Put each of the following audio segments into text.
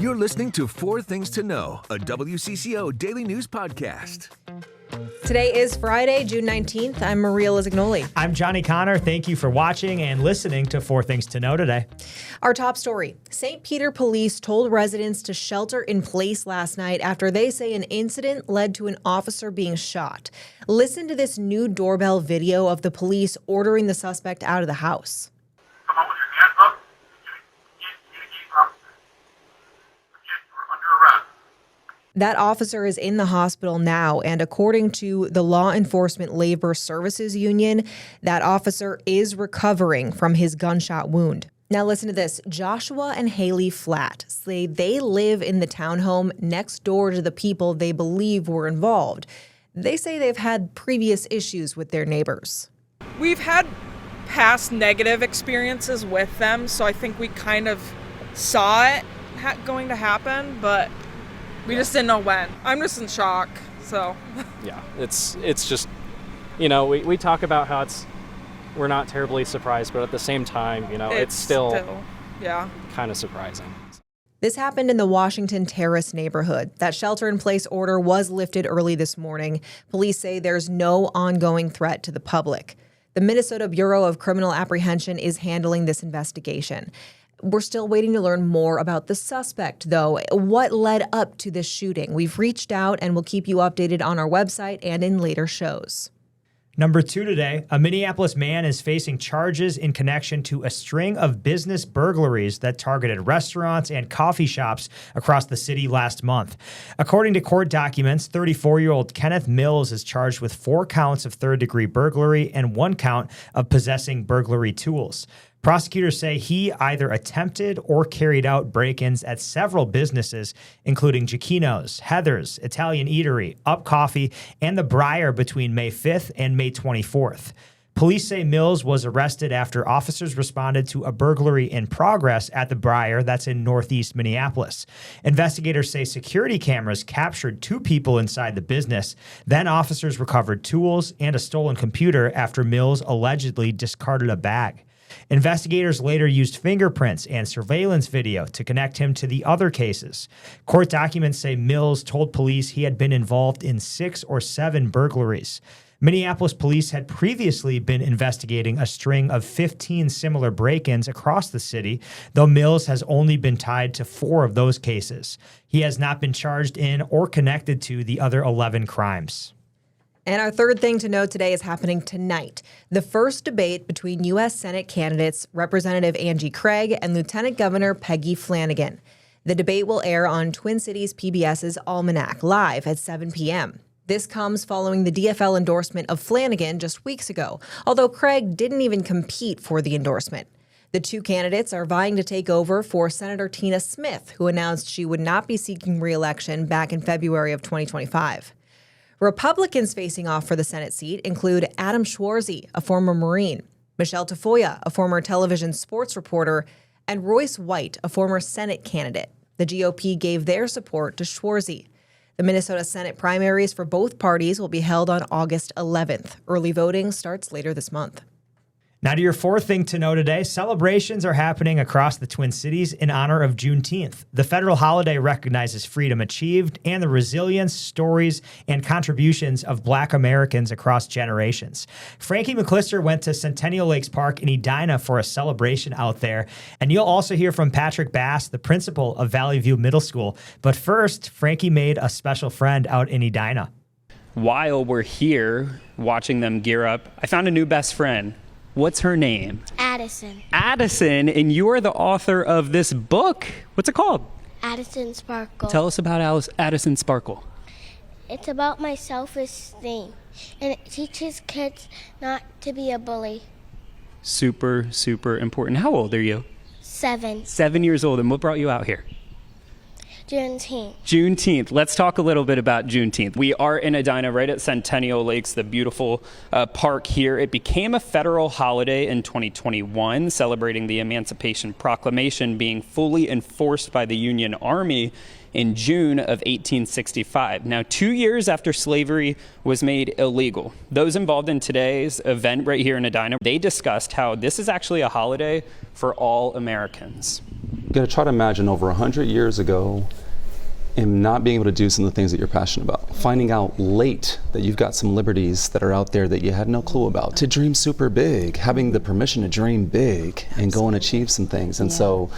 You're listening to Four Things to Know, a WCCO daily news podcast. Today is Friday, June 19th. I'm Maria Lisignoli. I'm Johnny Kahner. Thank you for watching and listening to Four Things to Know today. Our top story. St. Peter police told residents to shelter in place last night after they say an incident led to an officer being shot. Listen to this new doorbell video of the police ordering the suspect out of the house. Come on with your hands up. You are under arrest. That officer is in the hospital now, and according to the Law Enforcement Labor Services Union, that officer is recovering from his gunshot wound. Now listen to this. Joshua and Haley Flatt say they live in the townhome next door to the people they believe were involved. They say they've had previous issues with their neighbors. We've had past negative experiences with them, so I think we kind of saw it going to happen, but we just didn't know when. I'm just in shock, so. Yeah, it's just, you know, we talk about how we're not terribly surprised, but at the same time, you know, it's still kind of surprising. This happened in the Washington Terrace neighborhood. That shelter-in-place order was lifted early this morning. Police say there's no ongoing threat to the public. The Minnesota Bureau of Criminal Apprehension is handling this investigation. We're still waiting to learn more about the suspect, though. What led up to this shooting? We've reached out and we'll keep you updated on our website and in later shows. Number 2 today, a Minneapolis man is facing charges in connection to a string of business burglaries that targeted restaurants and coffee shops across the city last month. According to court documents, 34-year-old Kenneth Mills is charged with 4 counts of third-degree burglary and 1 count of possessing burglary tools. Prosecutors say he either attempted or carried out break-ins at several businesses, including Giacchino's, Heather's, Italian Eatery, Up Coffee, and the Briar between May 5th and May 24th. Police say Mills was arrested after officers responded to a burglary in progress at the Briar that's in northeast Minneapolis. Investigators say security cameras captured 2 people inside the business. Then officers recovered tools and a stolen computer after Mills allegedly discarded a bag. Investigators later used fingerprints and surveillance video to connect him to the other cases. Court documents say Mills told police he had been involved in 6 or 7 burglaries. Minneapolis police had previously been investigating a string of 15 similar break-ins across the city, though Mills has only been tied to 4 of those cases. He has not been charged in or connected to the other 11 crimes. And our third thing to know today is happening tonight. The first debate between U.S. Senate candidates Representative Angie Craig and Lieutenant Governor Peggy Flanagan. The debate will air on Twin Cities PBS's Almanac live at 7 p.m. This comes following the DFL endorsement of Flanagan just weeks ago, although Craig didn't even compete for the endorsement. The 2 candidates are vying to take over for Senator Tina Smith, who announced she would not be seeking re-election back in February of 2025. Republicans facing off for the Senate seat include Adam Schwarzy, a former Marine, Michelle Tafoya, a former television sports reporter, and Royce White, a former Senate candidate. The GOP gave their support to Schwarzy. The Minnesota Senate primaries for both parties will be held on August 11th. Early voting starts later this month. Now to your 4th thing to know today, celebrations are happening across the Twin Cities in honor of Juneteenth. The federal holiday recognizes freedom achieved and the resilience, stories, and contributions of Black Americans across generations. Frankie McClister went to Centennial Lakes Park in Edina for a celebration out there, and you'll also hear from Patrick Bass, the principal of Valley View Middle School. But first, Frankie made a special friend out in Edina. While we're here watching them gear up, I found a new best friend. What's her name? Addison. Addison, and you're the author of this book. What's it called? Addison Sparkle. Tell us about Addison Sparkle. It's about my self-esteem, and it teaches kids not to be a bully. Super, super important. How old are you? 7. 7 years old, and what brought you out here? Juneteenth. Juneteenth. Let's talk a little bit about Juneteenth. We are in Edina, right at Centennial Lakes, the beautiful park here. It became a federal holiday in 2021, celebrating the Emancipation Proclamation being fully enforced by the Union Army in June of 1865. Now, 2 years after slavery was made illegal, those involved in today's event right here in Edina, they discussed how this is actually a holiday for all Americans. You got to try to imagine over 100 years ago and not being able to do some of the things that you're passionate about. Finding out late that you've got some liberties that are out there that you had no clue about. To dream super big, having the permission to dream big and go and achieve some things. And so,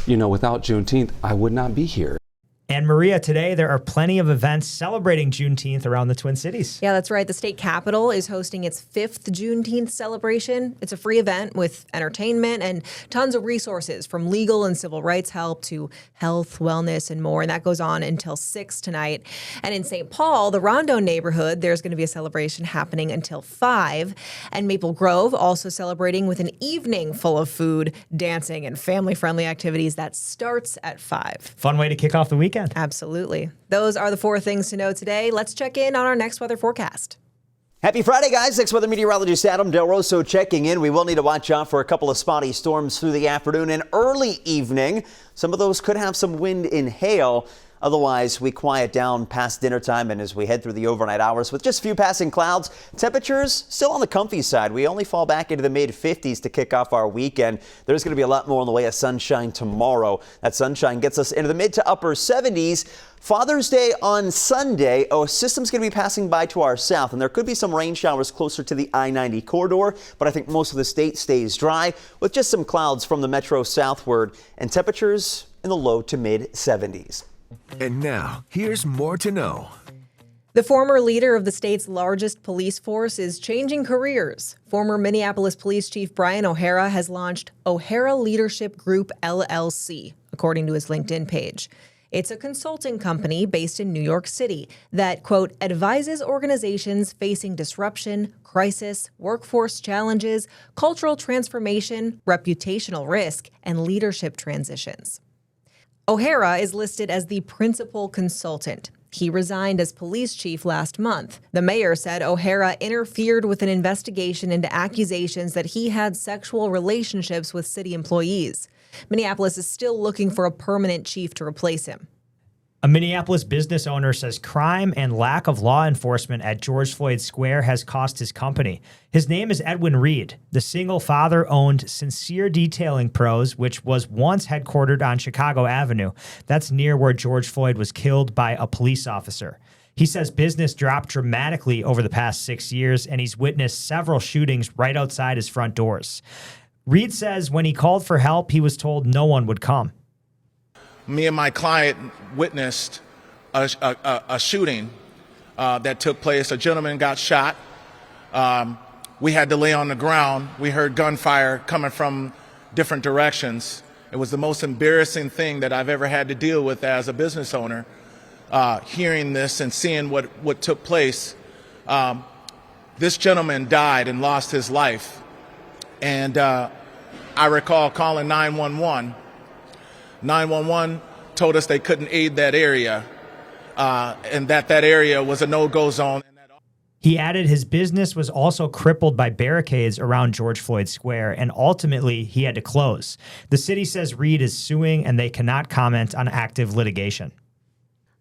you know, without Juneteenth, I would not be here. And Maria, today there are plenty of events celebrating Juneteenth around the Twin Cities. Yeah, that's right. The state capitol is hosting its 5th Juneteenth celebration. It's a free event with entertainment and tons of resources from legal and civil rights help to health, wellness, and more. And that goes on until 6 tonight. And in St. Paul, the Rondo neighborhood, there's going to be a celebration happening until 5. And Maple Grove also celebrating with an evening full of food, dancing, and family-friendly activities that starts at 5. Fun way to kick off the weekend. Absolutely. Those are the 4 things to know today. Let's check in on our next weather forecast. Happy Friday, guys. Next weather meteorologist Adam Del Rosso checking in. We will need to watch out for a couple of spotty storms through the afternoon and early evening. Some of those could have some wind and hail. Otherwise, we quiet down past dinner time and as we head through the overnight hours with just a few passing clouds. Temperatures still on the comfy side. We only fall back into the mid-50s to kick off our weekend. There's going to be a lot more in the way of sunshine tomorrow. That sunshine gets us into the mid to upper 70s. Father's Day on Sunday, a system's going to be passing by to our south, and there could be some rain showers closer to the I-90 corridor, but I think most of the state stays dry with just some clouds from the metro southward and temperatures in the low to mid-70s. And now, here's more to know. The former leader of the state's largest police force is changing careers. Former Minneapolis Police Chief Brian O'Hara has launched O'Hara Leadership Group, LLC, according to his LinkedIn page. It's a consulting company based in New York City that, quote, advises organizations facing disruption, crisis, workforce challenges, cultural transformation, reputational risk, and leadership transitions. O'Hara is listed as the principal consultant. He resigned as police chief last month. The mayor said O'Hara interfered with an investigation into accusations that he had sexual relationships with city employees. Minneapolis is still looking for a permanent chief to replace him. A Minneapolis business owner says crime and lack of law enforcement at George Floyd Square has cost his company. His name is Edwin Reed. The single father owned Sincere Detailing Pros, which was once headquartered on Chicago Avenue. That's near where George Floyd was killed by a police officer. He says business dropped dramatically over the past 6 years, and he's witnessed several shootings right outside his front doors. Reed says when he called for help, he was told no one would come. Me and my client witnessed a shooting that took place. A gentleman got shot. We had to lay on the ground. We heard gunfire coming from different directions. It was the most embarrassing thing that I've ever had to deal with as a business owner, hearing this and seeing what took place. This gentleman died and lost his life. And I recall calling 911. 911 told us they couldn't aid that area and that area was a no-go zone. He added his business was also crippled by barricades around George Floyd Square, and ultimately he had to close. The city says Reed is suing and they cannot comment on active litigation.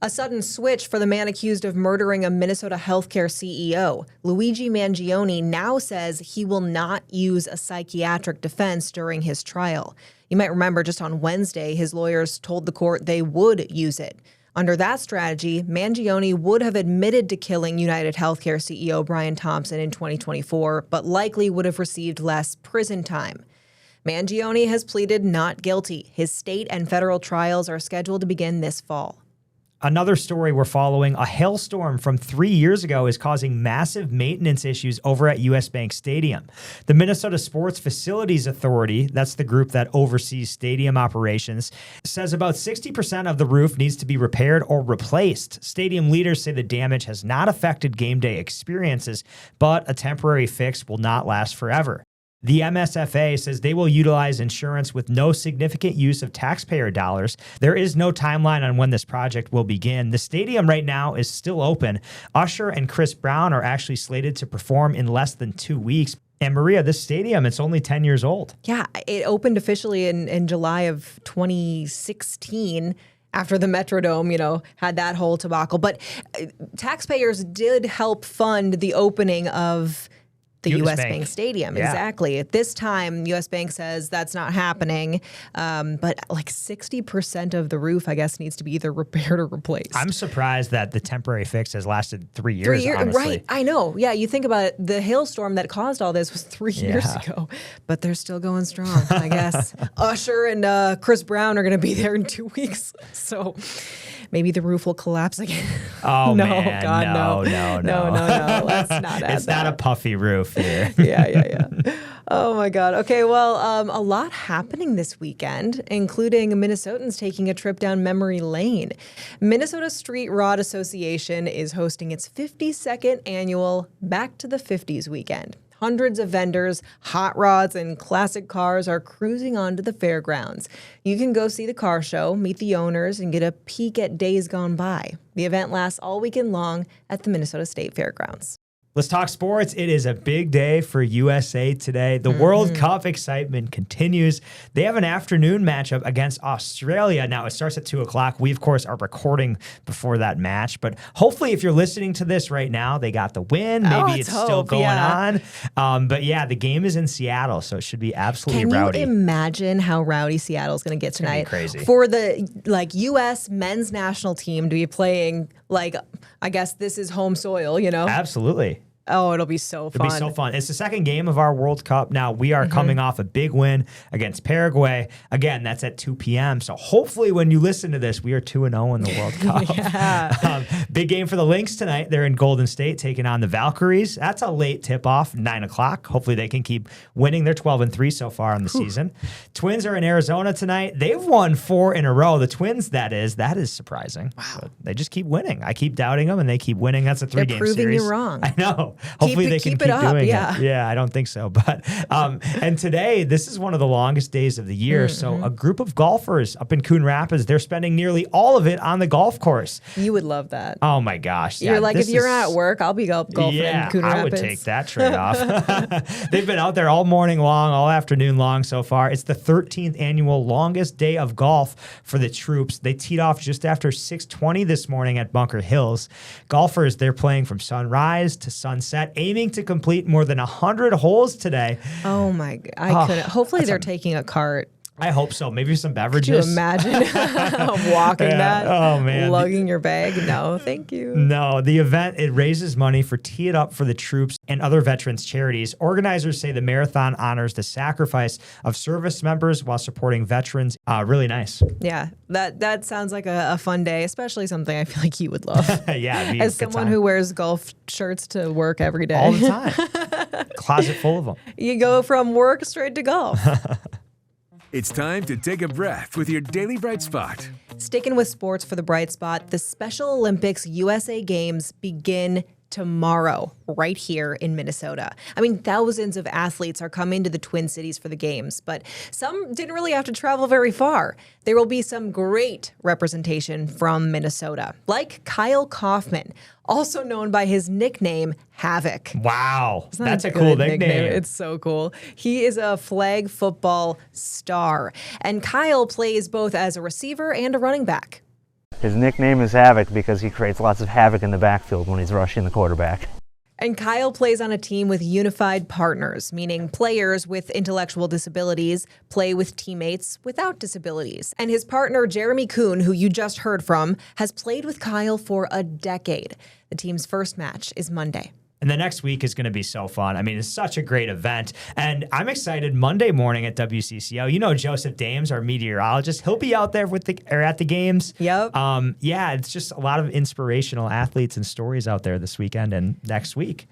A sudden switch for the man accused of murdering a Minnesota healthcare CEO. Luigi Mangione now says he will not use a psychiatric defense during his trial. You might remember just on Wednesday, his lawyers told the court they would use it. Under that strategy, Mangione would have admitted to killing United Healthcare CEO Brian Thompson in 2024, but likely would have received less prison time. Mangione has pleaded not guilty. His state and federal trials are scheduled to begin this fall. Another story we're following, a hailstorm from 3 years ago is causing massive maintenance issues over at US Bank Stadium. The Minnesota Sports Facilities Authority, that's the group that oversees stadium operations, says about 60% of the roof needs to be repaired or replaced. Stadium leaders say the damage has not affected game day experiences, but a temporary fix will not last forever. The MSFA says they will utilize insurance with no significant use of taxpayer dollars. There is no timeline on when this project will begin. The stadium right now is still open. Usher and Chris Brown are actually slated to perform in less than 2 weeks. And Maria, this stadium, it's only 10 years old. Yeah, it opened officially in July of 2016. After the Metrodome, had that whole debacle. But taxpayers did help fund the opening of the U.S. Bank Stadium. Yeah. Exactly. At this time, U.S. Bank says that's not happening. But like 60% of the roof, I guess, needs to be either repaired or replaced. I'm surprised that the temporary fix has lasted 3 years, honestly. Right. I know. Yeah. You think about it, the hailstorm that caused all this was 3 years ago, but they're still going strong, I guess. Usher and Chris Brown are going to be there in 2 weeks. So maybe the roof will collapse again. Oh, no, man. God, No. Let's not add It's not a puffy roof here. Yeah. Oh, my God. Okay, well, a lot happening this weekend, including Minnesotans taking a trip down memory lane. Minnesota Street Rod Association is hosting its 52nd annual Back to the 50s weekend. Hundreds of vendors, hot rods, and classic cars are cruising onto the fairgrounds. You can go see the car show, meet the owners, and get a peek at days gone by. The event lasts all weekend long at the Minnesota State Fairgrounds. Let's talk sports. It is a big day for USA today. The World Cup excitement continues. They have an afternoon matchup against Australia. Now, it starts at 2 o'clock. We, of course, are recording before that match. But hopefully, if you're listening to this right now, they got the win. Maybe it's still going on. But yeah, the game is in Seattle, so it should be absolutely rowdy. Can you imagine how rowdy Seattle's going to get tonight? Crazy. For the U.S. men's national team to be playing, I guess this is home soil, Absolutely. Oh, it'll be so fun. It'll be so fun. It's the second game of our World Cup. Now, we are coming off a big win against Paraguay. Again, that's at 2 p.m. So hopefully when you listen to this, we are 2-0 in the World Cup. Big game for the Lynx tonight. They're in Golden State taking on the Valkyries. That's a late tip-off, 9 o'clock. Hopefully they can keep winning. They're 12-3 so far in the season. Twins are in Arizona tonight. They've won 4 in a row. The Twins, that is surprising. Wow. But they just keep winning. I keep doubting them, and they keep winning. That's a 3-game series. They're proving you wrong. I know. Hopefully they can keep doing it. Yeah, I don't think so. But and today, this is one of the longest days of the year. So a group of golfers up in Coon Rapids, they're spending nearly all of it on the golf course. You would love that. Oh my gosh. You're if you're at work, I'll be golfing in Coon Rapids. I would take that trade off. They've been out there all morning long, all afternoon long so far. It's the 13th annual longest day of golf for the troops. They teed off just after 6:20 this morning at Bunker Hills. Golfers, they're playing from sunrise to sunset, aiming to complete more than 100 holes today. Oh my God. I couldn't. Hopefully they're taking a cart. I hope so. Maybe some beverages. Could you imagine walking that? Oh, man. Lugging your bag? No, thank you. No, the event, it raises money for Tee It Up for the Troops and other veterans charities. Organizers say the marathon honors the sacrifice of service members while supporting veterans. Really nice. Yeah, that sounds like a fun day, especially something I feel like you would love. Yeah. As someone who wears golf shirts to work every day. All the time. Closet full of them. You go from work straight to golf. It's time to take a breath with your Daily Bright Spot. Sticking with sports for the bright spot, the Special Olympics USA Games begin tomorrow, right here in Minnesota. I mean, thousands of athletes are coming to the Twin Cities for the games, but some didn't really have to travel very far. There will be some great representation from Minnesota, like Kyle Kaufman, also known by his nickname, Havoc. Wow, that's a cool nickname. It's so cool. He is a flag football star, and Kyle plays both as a receiver and a running back. His nickname is Havoc because he creates lots of havoc in the backfield when he's rushing the quarterback. And Kyle plays on a team with unified partners, meaning players with intellectual disabilities play with teammates without disabilities. And his partner, Jeremy Kuhn, who you just heard from, has played with Kyle for a decade. The team's first match is Monday. And the next week is going to be so fun. I mean, it's such a great event. And I'm excited Monday morning at WCCO. You know Joseph Dames, our meteorologist. He'll be out there at the games. Yep. Yeah, it's just a lot of inspirational athletes and stories out there this weekend and next week.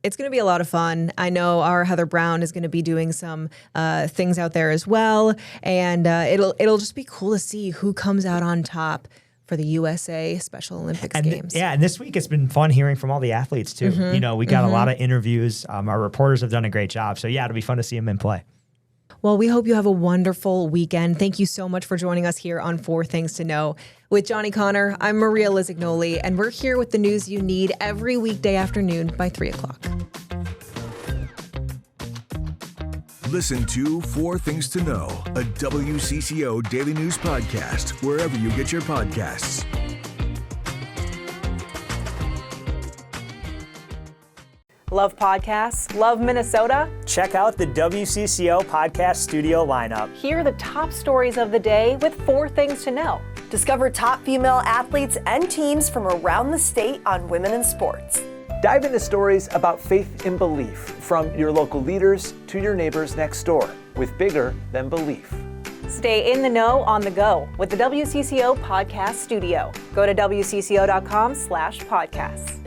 It's going to be a lot of fun. I know our Heather Brown is going to be doing some things out there as well. And it'll just be cool to see who comes out on top for the USA Special Olympics Games. Yeah, and this week it's been fun hearing from all the athletes too. You know, we got a lot of interviews. Our reporters have done a great job. So yeah, it'll be fun to see them in play. Well, we hope you have a wonderful weekend. Thank you so much for joining us here on 4 Things to Know. With Johnny Kahner, I'm Maria Lisignoli, and we're here with the news you need every weekday afternoon by 3 o'clock. Listen to 4 Things to Know, a WCCO daily news podcast, wherever you get your podcasts. Love podcasts? Love Minnesota? Check out the WCCO podcast studio lineup. Hear the top stories of the day with 4 Things to Know. Discover top female athletes and teams from around the state on women in sports. Dive into stories about faith and belief, from your local leaders to your neighbors next door, with Bigger Than Belief. Stay in the know on the go with the WCCO podcast studio. Go to WCCO.com/podcasts.